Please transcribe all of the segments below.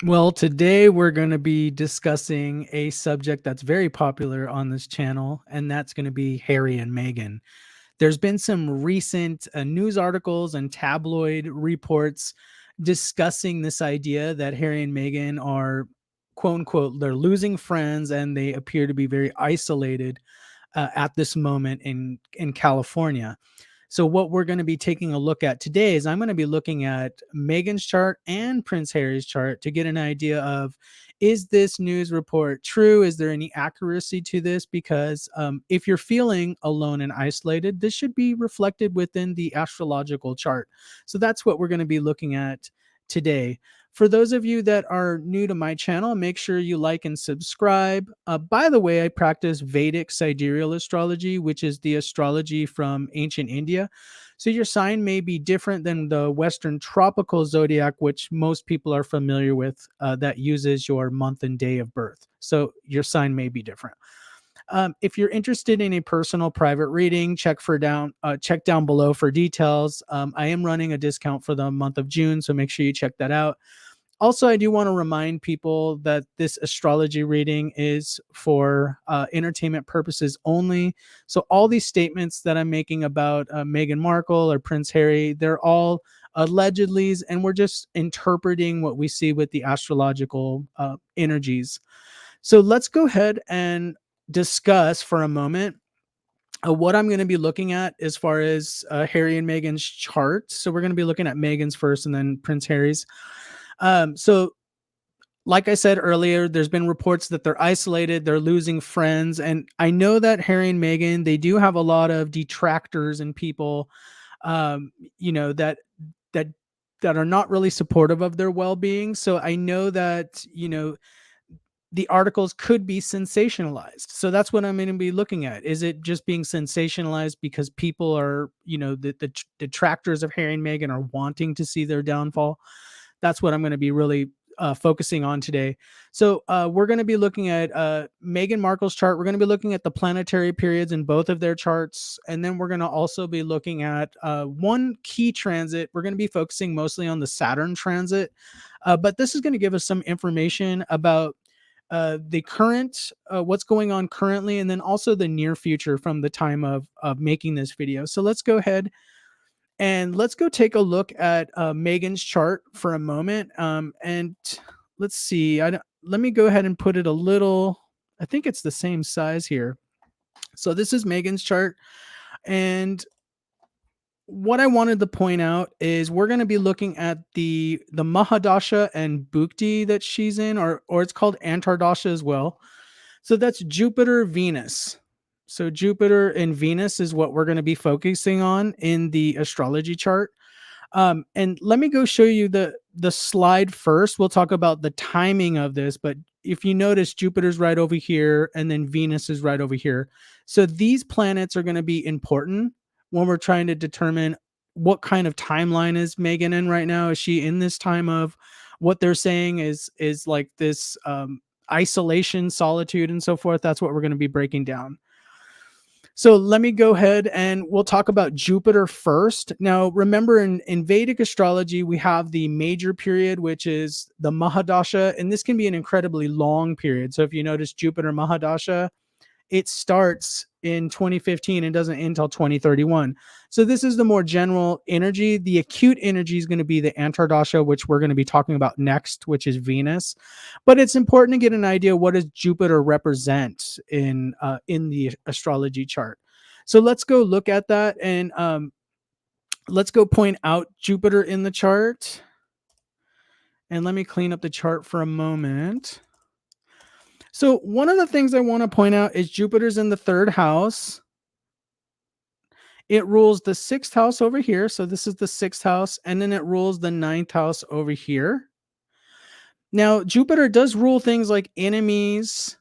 Well, today we're going to be discussing a subject that's very popular on this channel, and that's going to be Harry and Meghan. There's been some recent news articles and tabloid reports discussing this idea that Harry and Meghan are, quote unquote, they're losing friends and they appear to be very isolated at this moment in California. So what we're going to be taking a look at today is I'm going to be looking at Meghan's chart and Prince Harry's chart to get an idea of, is this news report true? Is there any accuracy to this? Because if you're feeling alone and isolated, this should be reflected within the astrological chart. So that's what we're going to be looking at today. For those of you that are new to my channel, make sure you like and subscribe. By the way, I practice Vedic sidereal astrology, which is the astrology from ancient India. So your sign may be different than the Western tropical zodiac, which most people are familiar with, that uses your month and day of birth. So your sign may be different. If you're interested in a personal private reading, check down below for details. I am running a discount for the month of June, so make sure you check that out. Also, I do want to remind people that this astrology reading is for entertainment purposes only. So all these statements that I'm making about Meghan Markle or Prince Harry, they're all allegedlys, and we're just interpreting what we see with the astrological energies. So let's go ahead and discuss for a moment what I'm going to be looking at as far as Harry and Meghan's chart. So we're going to be looking at Meghan's first and then Prince Harry's. So like I said earlier, there's been reports that they're isolated, they're losing friends, and I know that Harry and Meghan, they do have a lot of detractors and people, um, you know, that that are not really supportive of their well-being. So I know that the articles could be sensationalized. So that's what I'm going to be looking at. Is it just being sensationalized because people are, the detractors of Harry and Meghan are wanting to see their downfall? That's what I'm going to be really focusing on today. So we're going to be looking at Meghan Markle's chart. We're going to be looking at the planetary periods in both of their charts. And then we're going to also be looking at one key transit. We're going to be focusing mostly on the Saturn transit. But this is going to give us some information about the current, what's going on currently, and then also the near future from the time of making this video. So let's go ahead and let's go take a look at Meghan's chart for a moment. And let's see. Let me go ahead and put it a little. I think it's the same size here. So this is Meghan's chart, and what I wanted to point out is we're going to be looking at the Mahadasha and Bhukti that she's in, or it's called Antardasha as well. So that's Jupiter, Venus. So Jupiter and Venus is what we're going to be focusing on in the astrology chart. And let me go show you the slide first. We'll talk about the timing of this, but if you notice, Jupiter's right over here, and then Venus is right over here. So these planets are going to be important when we're trying to determine what kind of timeline is Megan in right now. Is she in this time of what they're saying is like this isolation, solitude, and so forth? That's what we're going to be breaking down. So let me go ahead and we'll talk about Jupiter first. Now, remember in Vedic astrology, we have the major period, which is the Mahadasha, and this can be an incredibly long period. So if you notice Jupiter Mahadasha, it starts in 2015 and doesn't end until 2031. So this is the more general energy. The acute energy is going to be the Antardasha, which we're going to be talking about next, which is Venus. But it's important to get an idea, what does Jupiter represent in the astrology chart. So let's go look at that, and let's go point out Jupiter in the chart. And let me clean up the chart for a moment. So one of the things I want to point out is Jupiter's in the third house. It rules the sixth house over here. So this is the sixth house. And then it rules the ninth house over here. Now, Jupiter does rule things like enemies,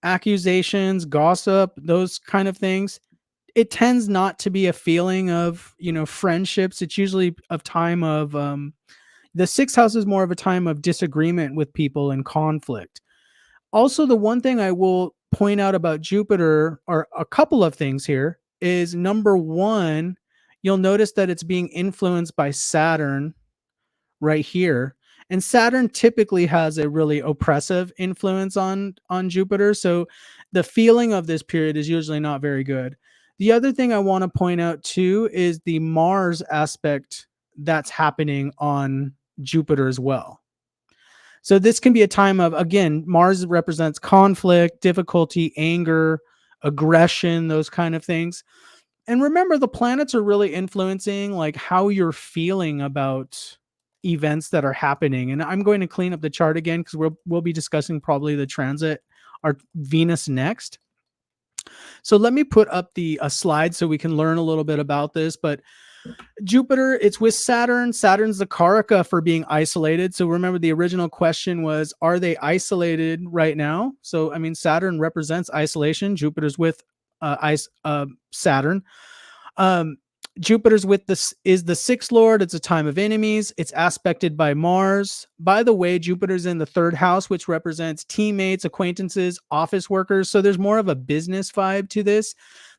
accusations, gossip, those kind of things. It tends not to be a feeling of, friendships. It's usually a time of, the sixth house is more of a time of disagreement with people and conflict. Also, the one thing I will point out about Jupiter, or a couple of things here, is number one, you'll notice that it's being influenced by Saturn right here. And Saturn typically has a really oppressive influence on Jupiter, so the feeling of this period is usually not very good. The other thing I want to point out too is the Mars aspect that's happening on Jupiter as well. So this can be a time of, again, Mars represents conflict, difficulty, anger, aggression, those kind of things. And remember, the planets are really influencing like how you're feeling about events that are happening. And I'm going to clean up the chart again because we'll be discussing probably the transit our Venus next. So let me put up the a slide so we can learn a little bit about this. But Jupiter, it's with Saturn. Saturn's the Karaka for being isolated. So remember, the original question was, are they isolated right now? So, I mean, Saturn represents isolation. Jupiter's with Saturn. Um, Jupiter's with this is the sixth lord. It's a time of enemies. It's aspected by Mars. By the way, Jupiter's in the third house, which represents teammates, acquaintances, office workers. So there's more of a business vibe to this.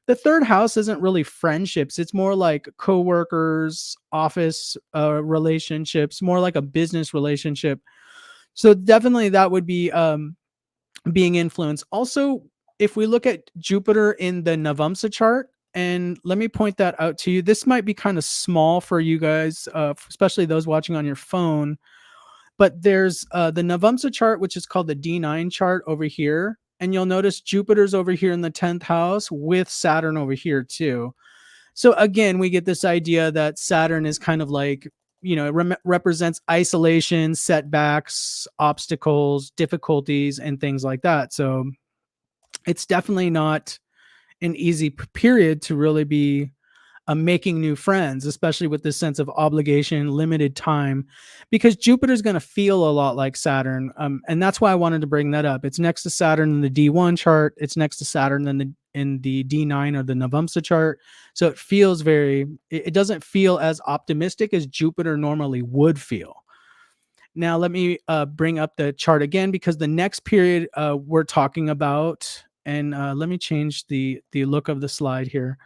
The third house isn't really friendships. It's more like coworkers, office relationships, more like a business relationship. So definitely that would be being influenced. Also, if we look at Jupiter in the Navamsa chart, and let me point that out to you. This might be kind of small for you guys, especially those watching on your phone. But there's the Navamsa chart, which is called the D9 chart over here. And you'll notice Jupiter's over here in the 10th house with Saturn over here too. So again, we get this idea that Saturn is kind of like, it represents isolation, setbacks, obstacles, difficulties, and things like that. So it's definitely not an easy period to really be making new friends, especially with this sense of obligation, limited time, because Jupiter's going to feel a lot like Saturn. And that's why I wanted to bring that up. It's next to Saturn in the D1 chart. It's next to Saturn in the D9 or the Navamsa chart. So it feels it doesn't feel as optimistic as Jupiter normally would feel. Now, let me bring up the chart again, because the next period we're talking about, and let me change the look of the slide here.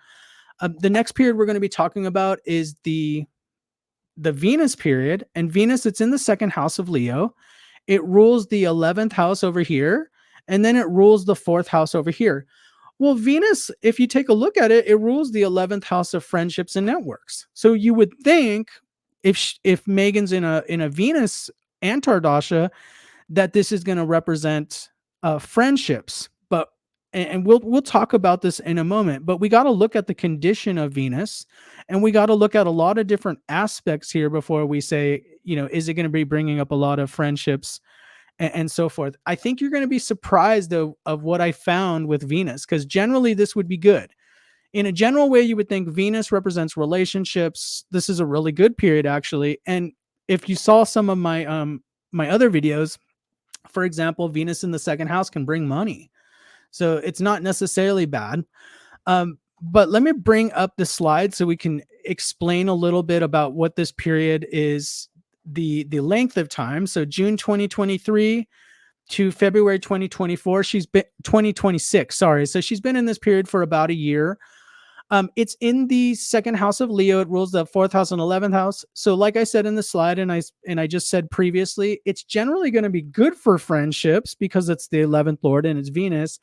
The next period we're going to be talking about is the Venus period, and Venus, it's in the second house of Leo. It rules the 11th house over here, and then it rules the fourth house over here. Well, Venus, if you take a look at it, it rules the 11th house of friendships and networks. So you would think if Meghan's in a Venus Antardasha, that this is going to represent friendships. But and we'll talk about this in a moment, but we got to look at the condition of Venus, and we got to look at a lot of different aspects here before we say, is it going to be bringing up a lot of friendships and so forth. I think you're going to be surprised of what I found with Venus, because generally this would be good. In a general way, you would think Venus represents relationships. This is a really good period, actually. And if you saw some of my my other videos, for example, Venus in the second house can bring money. So it's not necessarily bad. But let me bring up the slide so we can explain a little bit about what this period is, the length of time. So June 2023 to February 2024, 2026, sorry. So she's been in this period for about a year. It's in the second house of Leo. It rules the fourth house and 11th house. So like I said in the slide, and I just said previously, it's generally going to be good for friendships because it's the 11th lord and it's Venus.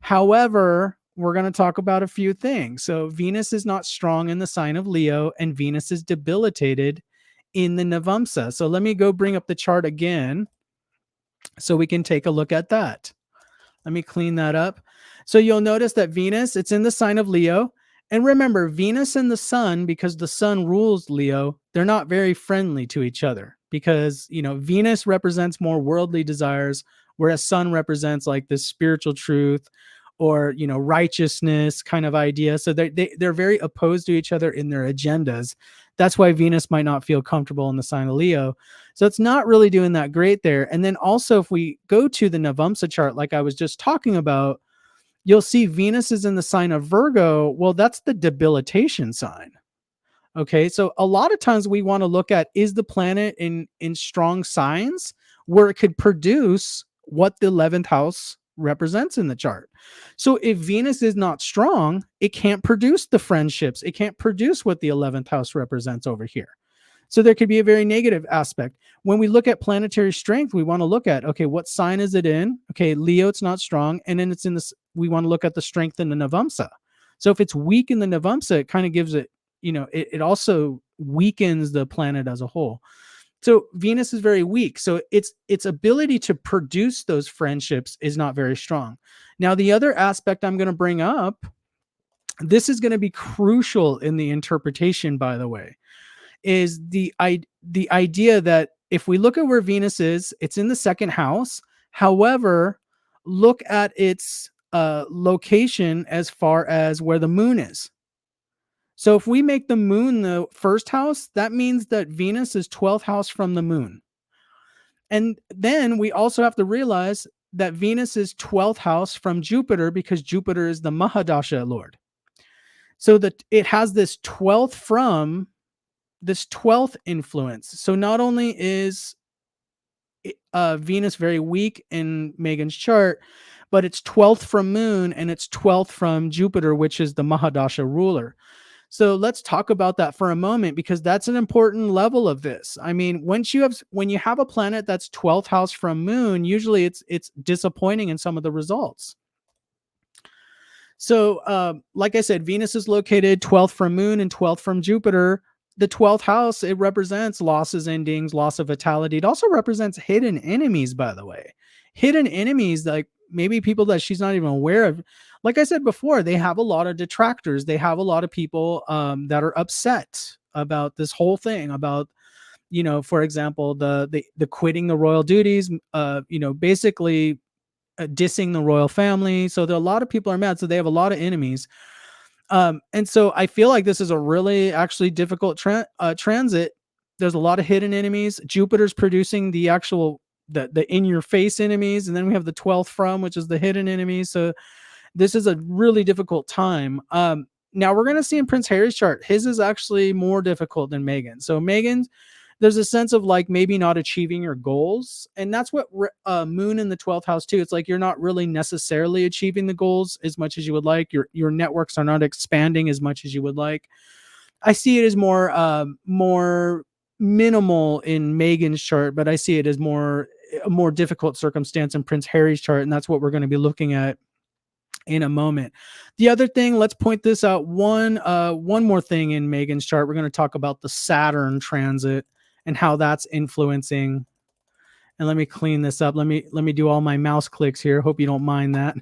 However, we're going to talk about a few things. So Venus is not strong in the sign of Leo, and Venus is debilitated in the Navamsa. So let me go bring up the chart again so we can take a look at that. Let me clean that up. So you'll notice that Venus, it's in the sign of Leo. And remember, Venus and the sun, because the sun rules Leo, they're not very friendly to each other, because, Venus represents more worldly desires, whereas sun represents like this spiritual truth or, righteousness kind of idea. So they're very opposed to each other in their agendas. That's why Venus might not feel comfortable in the sign of Leo. So it's not really doing that great there. And then also, if we go to the Navamsa chart, like I was just talking about, you'll see Venus is in the sign of Virgo. Well, that's the debilitation sign. Okay, so a lot of times we want to look at, is the planet in strong signs where it could produce what the 11th house represents in the chart. So if Venus is not strong, it can't produce the friendships. It can't produce what the 11th house represents over here. So there could be a very negative aspect. When we look at planetary strength, we want to look at, okay, what sign is it in? Okay, Leo, it's not strong. And then it's in this, we want to look at the strength in the Navamsa. So if it's weak in the Navamsa, it kind of gives it, it also weakens the planet as a whole. So Venus is very weak. So its ability to produce those friendships is not very strong. Now, the other aspect I'm going to bring up, this is going to be crucial in the interpretation, by the way, is the idea that if we look at where Venus is, it's in the second house. However, look at its location as far as where the moon is. So if we make the moon the first house, that means that Venus is 12th house from the moon. And then we also have to realize that Venus is 12th house from Jupiter because Jupiter is the Mahadasha lord. So that it has this 12th influence. So not only is Venus very weak in Megan's chart, but it's 12th from moon and it's 12th from Jupiter, which is the Mahadasha ruler. So let's talk about that for a moment, because that's an important level of this. I mean, when you have a planet that's 12th house from moon, usually it's disappointing in some of the results. So, like I said, Venus is located 12th from moon and 12th from Jupiter. The 12th house, it represents losses, endings, loss of vitality. It also represents hidden enemies, by the way. Hidden enemies, like maybe people that she's not even aware of. Like I said before, they have a lot of detractors. They have a lot of people that are upset about this whole thing, about, for example, the quitting the royal duties, basically dissing the royal family. So there are a lot of people are mad. So they have a lot of enemies. And so I feel like this is a really actually difficult transit. There's a lot of hidden enemies. Jupiter's producing the actual the in your face enemies, and then we have the 12th from, which is the hidden enemies. So this is a really difficult time. Now we're going to see in Prince Harry's chart, his is actually more difficult than Meghan. So Meghan's, there's a sense of like maybe not achieving your goals. And that's what moon in the 12th house too. It's like you're not really necessarily achieving the goals as much as you would like. Your networks are not expanding as much as you would like. I see it as more minimal in Meghan's chart, but I see it as a more difficult circumstance in Prince Harry's chart. And that's what we're going to be looking at in a moment. The other thing, let's point this out. One more thing in Meghan's chart. We're going to talk about the Saturn transit and how that's influencing. And let me clean this up. Let me do all my mouse clicks here. Hope you don't mind that.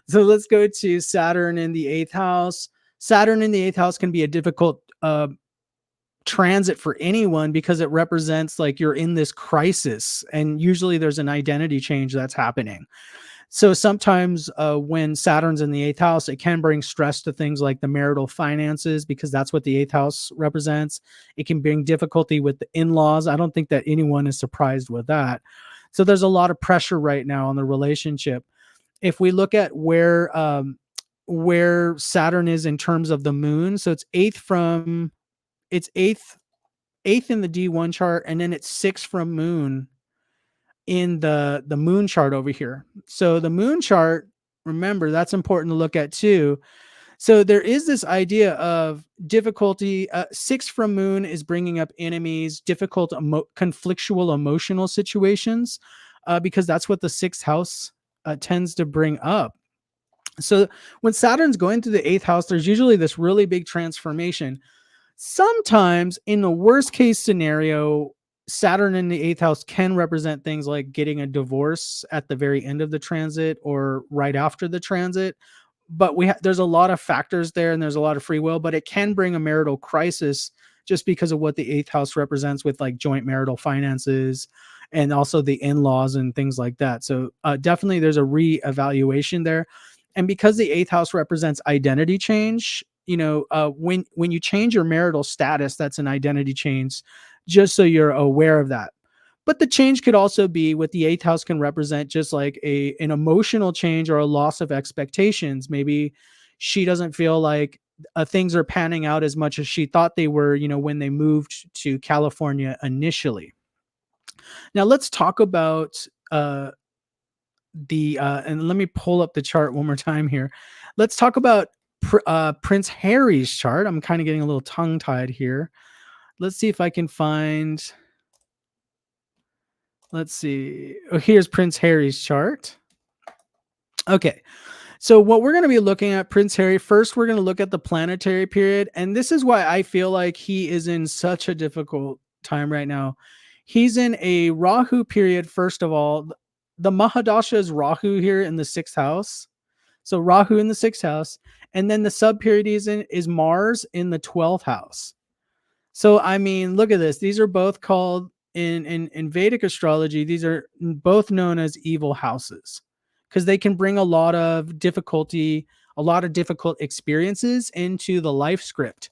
So let's go to Saturn in the 8th house. Saturn in the 8th house can be a difficult transit for anyone because it represents like you're in this crisis, and usually there's an identity change that's happening. So sometimes when Saturn's in the 8th house, it can bring stress to things like the marital finances, because that's what the 8th house represents. It can bring difficulty with the in-laws. I don't think that anyone is surprised with that. So there's a lot of pressure right now on the relationship. If we look at where Saturn is in terms of the moon, so it's eighth in the D1 chart, and then it's 6th from moon in the moon chart over here. So the moon chart, remember, that's important to look at too. So there is this idea of difficulty. 6 from moon is bringing up enemies, difficult, conflictual emotional situations, because that's what the 6th house tends to bring up. So when Saturn's going through the 8th house, there's usually this really big transformation. Sometimes in the worst case scenario, Saturn in the 8th house can represent things like getting a divorce at the very end of the transit or right after the transit. But there's a lot of factors there, and there's a lot of free will, but it can bring a marital crisis just because of what the 8th house represents with like joint marital finances and also the in-laws and things like that. So definitely there's a reevaluation there. And because the 8th house represents identity change, when you change your marital status, that's an identity change, just so you're aware of that. But the change could also be, what the 8th house can represent, just like an emotional change or a loss of expectations. Maybe she doesn't feel like things are panning out as much as she thought they were, when they moved to California initially. Now let's talk about and let me pull up the chart one more time here. Let's talk about Prince Harry's chart. I'm kind of getting a little tongue-tied here. let's see if I can find, let's see. Oh, here's Prince Harry's chart. Okay. So what we're going to be looking at Prince Harry, first we're going to look at the planetary period, and this is why I feel like he is in such a difficult time right now. He's in a Rahu period. First of all, the Mahadasha is Rahu here in the 6th house. So Rahu in the 6th house, and then the sub period he's in is Mars in the 12th house. So I mean, look at this. These are both called in Vedic astrology, these are both known as evil houses because they can bring a lot of difficulty, a lot of difficult experiences into the life script.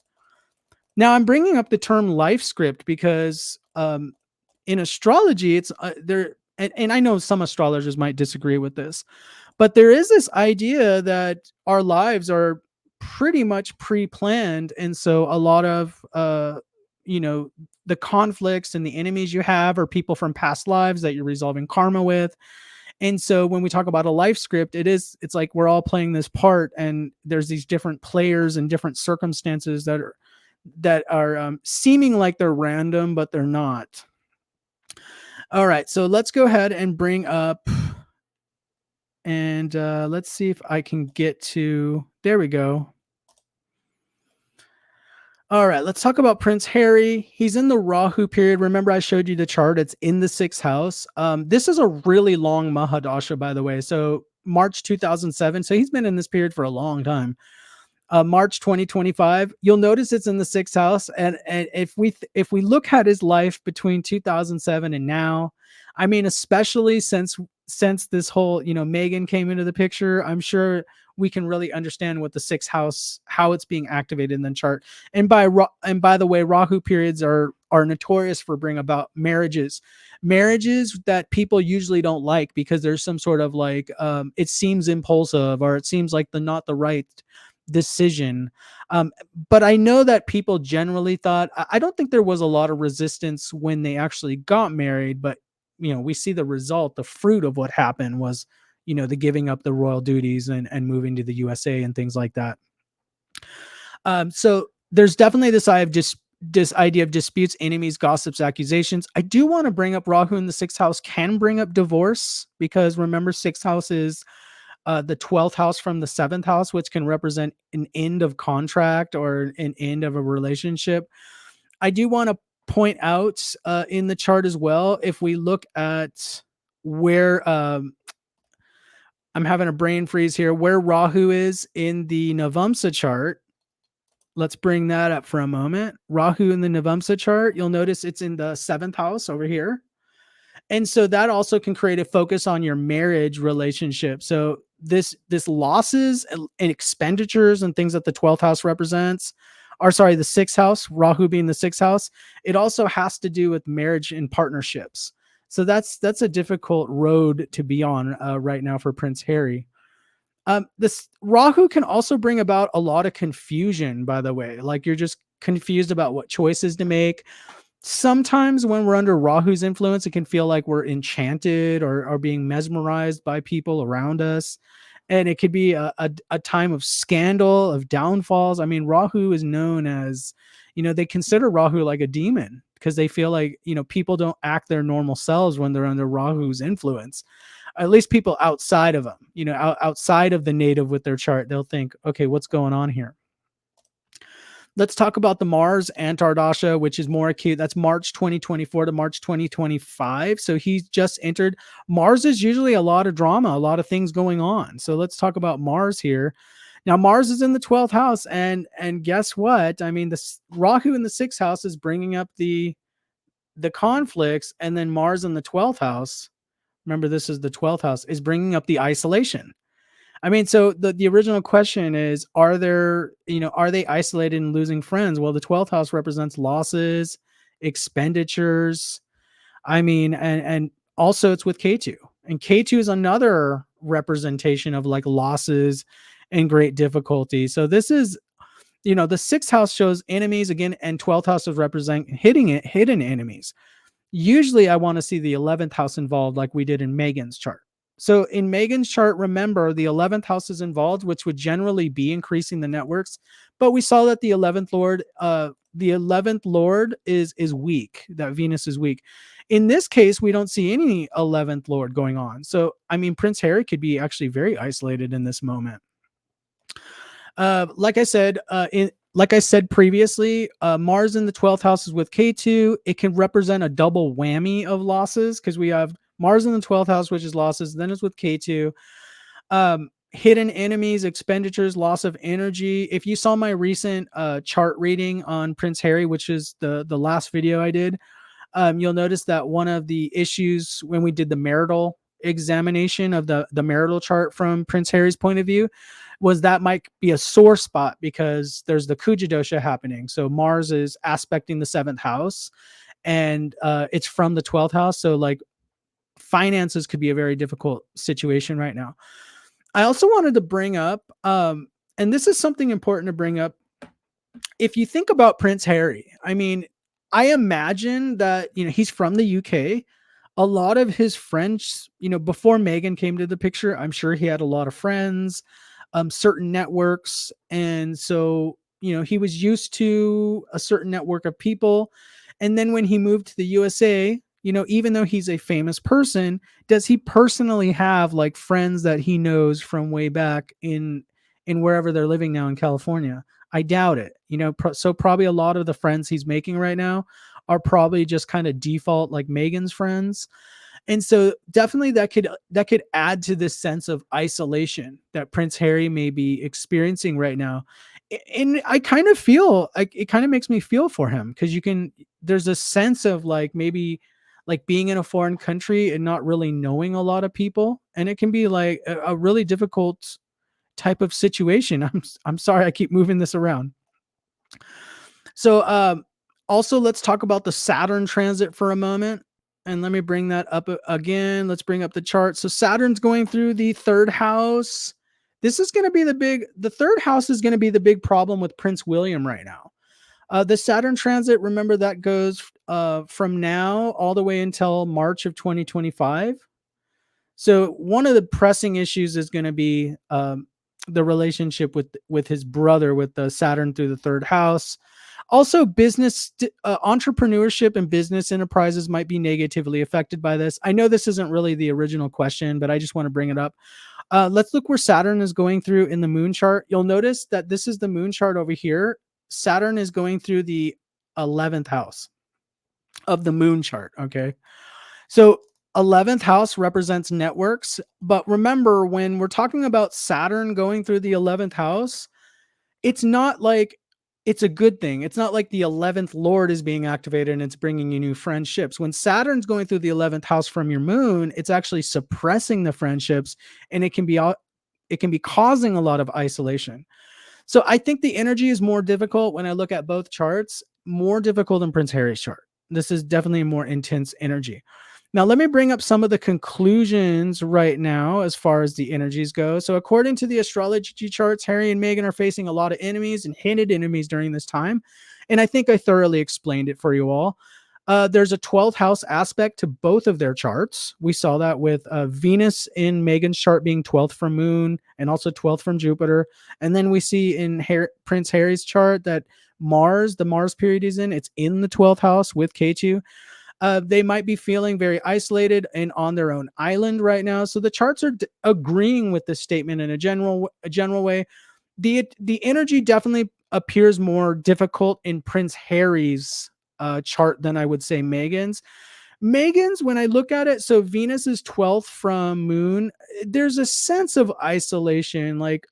Now, I'm bringing up the term life script because in astrology, it's there, and I know some astrologers might disagree with this, but there is this idea that our lives are pretty much pre-planned, and so a lot of you know the conflicts and the enemies you have are people from past lives that you're resolving karma with. And so when we talk about a life script, it's like we're all playing this part, and there's these different players and different circumstances that are seeming like they're random, but they're not. All right, so let's go ahead and bring up, and let's see if I can get to, there we go. All right, let's talk about Prince Harry. He's in the Rahu period. Remember, I showed you the chart. It's in the 6th house. This is a really long Mahadasha, by the way. So March 2007. So he's been in this period for a long time. March 2025. You'll notice it's in the 6th house, and if we look at his life between 2007 and now, I mean, especially since this whole Meghan came into the picture, I'm sure we can really understand what the 6th house, how it's being activated in the chart. And by the way, Rahu periods are notorious for bring about marriages that people usually don't like because there's some sort of like it seems impulsive, or it seems like not the right decision. But I know that people generally thought, I don't think there was a lot of resistance when they actually got married, but we see the result, the fruit of what happened was, the giving up the royal duties and moving to the USA and things like that. So there's definitely this idea of disputes, enemies, gossips, accusations. I do want to bring up Rahu in the 6th house can bring up divorce, because remember, 6th house is the 12th house from the 7th house, which can represent an end of contract or an end of a relationship. I do want to point out in the chart as well, if we look at where I'm having a brain freeze here, where Rahu is in the Navamsa chart. Let's bring that up for a moment. Rahu in the Navamsa chart, you'll notice it's in the 7th house over here. And so that also can create a focus on your marriage relationship. So this losses and expenditures and things that the 12th house represents, or sorry, the 6th house, Rahu being the 6th house, it also has to do with marriage and partnerships. So that's a difficult road to be on right now for Prince Harry. This Rahu can also bring about a lot of confusion, by the way. Like you're just confused about what choices to make. Sometimes when we're under Rahu's influence, it can feel like we're enchanted or being mesmerized by people around us. And it could be a time of scandal, of downfalls. I mean, Rahu is known as, they consider Rahu like a demon because they feel like, people don't act their normal selves when they're under Rahu's influence. At least people outside of them, outside of the native with their chart, they'll think, okay, what's going on here? Let's talk about the Mars Antardasha, which is more acute. That's March 2024 to March 2025. So he's just entered. Mars is usually a lot of drama, a lot of things going on. So let's talk about Mars here. Now, Mars is in the 12th house, and guess what? I mean, the Rahu in the 6th house is bringing up the conflicts, and then Mars in the 12th house, remember this is the 12th house, is bringing up the isolation. I mean, so the original question is, are they isolated and losing friends? Well, the 12th house represents losses, expenditures. I mean, and also it's with K2. And K2 is another representation of like losses and great difficulty. So this is, the 6th house shows enemies again, and 12th house is represent hidden enemies. Usually I want to see the 11th house involved like we did in Meghan's chart. So in Megan's chart, remember the 11th house is involved, which would generally be increasing the networks. But we saw that the 11th lord is weak, that Venus is weak. In this case, we don't see any 11th lord going on. So I mean, Prince Harry could be actually very isolated in this moment. Like I said previously, Mars in the 12th house is with K2. It can represent a double whammy of losses because we have Mars in the 12th house, which is losses. Then it's with K2. Hidden enemies, expenditures, loss of energy. If you saw my recent chart reading on Prince Harry, which is the last video I did, you'll notice that one of the issues when we did the marital examination of the marital chart from Prince Harry's point of view was that might be a sore spot because there's the Kuja dosha happening. So Mars is aspecting the 7th house, and it's from the 12th house. So like finances could be a very difficult situation right now. I also wanted to bring up, and this is something important to bring up. If you think about Prince Harry, I mean, I imagine that, he's from the UK. A lot of his friends, before Meghan came to the picture, I'm sure he had a lot of friends, certain networks. And so, he was used to a certain network of people. And then when he moved to the USA, even though he's a famous person, does he personally have like friends that he knows from way back in wherever they're living now in California? I doubt it. So probably a lot of the friends he's making right now are probably just kind of default like Meghan's friends. And so definitely that could add to this sense of isolation that Prince Harry may be experiencing right now. And I kind of feel like it kind of makes me feel for him because there's a sense of like maybe like being in a foreign country and not really knowing a lot of people. And it can be like a really difficult type of situation. I'm sorry I keep moving this around. So also let's talk about the Saturn transit for a moment. And let me bring that up again. Let's bring up the chart. So Saturn's going through the 3rd house. This is going to be the 3rd house is going to be the big problem with Prince William right now. The Saturn transit, remember that goes from now all the way until March of 2025. So one of the pressing issues is going to be the relationship with his brother, with the Saturn through the 3rd house. Also, business entrepreneurship and business enterprises might be negatively affected by this. I know this isn't really the original question, but I just want to bring it up. Let's look where Saturn is going through in the moon chart. You'll notice that this is the moon chart over here. Saturn is going through the 11th house of the moon chart. Okay. So 11th house represents networks. But remember, when we're talking about Saturn going through the 11th house, it's not like it's a good thing. It's not like the 11th lord is being activated and it's bringing you new friendships. When Saturn's going through the 11th house from your moon, it's actually suppressing the friendships, and it can be causing a lot of isolation. So I think the energy is more difficult when I look at both charts, more difficult than Prince Harry's chart. This is definitely a more intense energy. Now, let me bring up some of the conclusions right now as far as the energies go. So according to the astrology charts, Harry and Meghan are facing a lot of enemies and hinted enemies during this time. And I think I thoroughly explained it for you all. There's a 12th house aspect to both of their charts. We saw that with Venus in Meghan's chart being 12th from Moon and also 12th from Jupiter. And then we see in Prince Harry's chart that the Mars period he's in, it's in the 12th house with K2. They might be feeling very isolated and on their own island right now. So the charts are agreeing with this statement in a general way. The energy definitely appears more difficult in Prince Harry's chart than I would say Meghan's. Meghan's, when I look at it, so Venus is 12th from Moon. There's a sense of isolation, like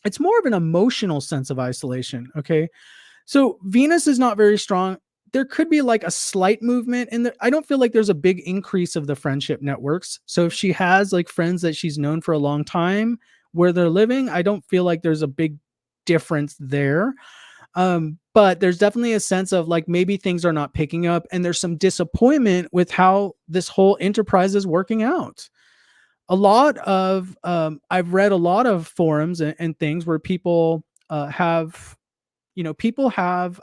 it's more of an emotional sense of isolation. Okay. So Venus is not very strong. There could be like a slight movement, and I don't feel like there's a big increase of the friendship networks. So if she has like friends that she's known for a long time where they're living, I don't feel like there's a big difference there. But there's definitely a sense of like maybe things are not picking up, and there's some disappointment with how this whole enterprise is working out. I've read a lot of forums and things where people have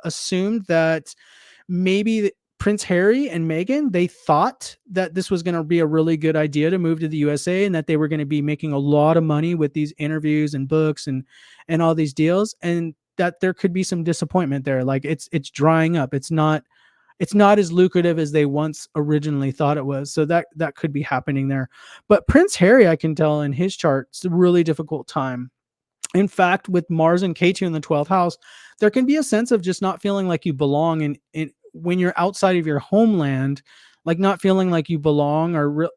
assumed that maybe Prince Harry and Meghan, they thought that this was going to be a really good idea to move to the USA and that they were going to be making a lot of money with these interviews and books and all these deals, and that there could be some disappointment there. Like it's drying up. It's not as lucrative as they once originally thought it was. So that could be happening there. But Prince Harry, I can tell in his chart, it's a really difficult time. In fact, with Mars and K2 in the 12th house, there can be a sense of just not feeling like you belong in when you're outside of your homeland, like not feeling like you belong or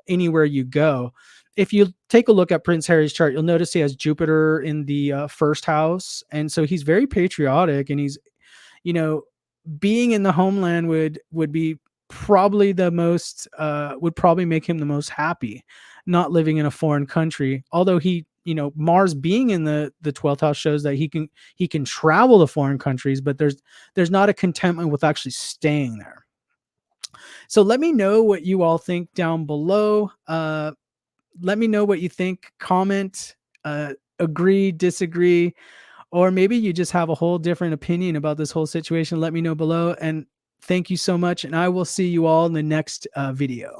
anywhere you go. If you take a look at Prince Harry's chart, you'll notice he has Jupiter in the first house. And so he's very patriotic, and he's, you know, being in the homeland would be probably the most would probably make him the most happy, not living in a foreign country. Although he, Mars being in the 12th house shows that he can travel to foreign countries, but there's not a contentment with actually staying there. So let me know what you all think down below. Let me know what you think. Comment, agree, disagree, or maybe you just have a whole different opinion about this whole situation. Let me know below. And thank you so much. And I will see you all in the next video.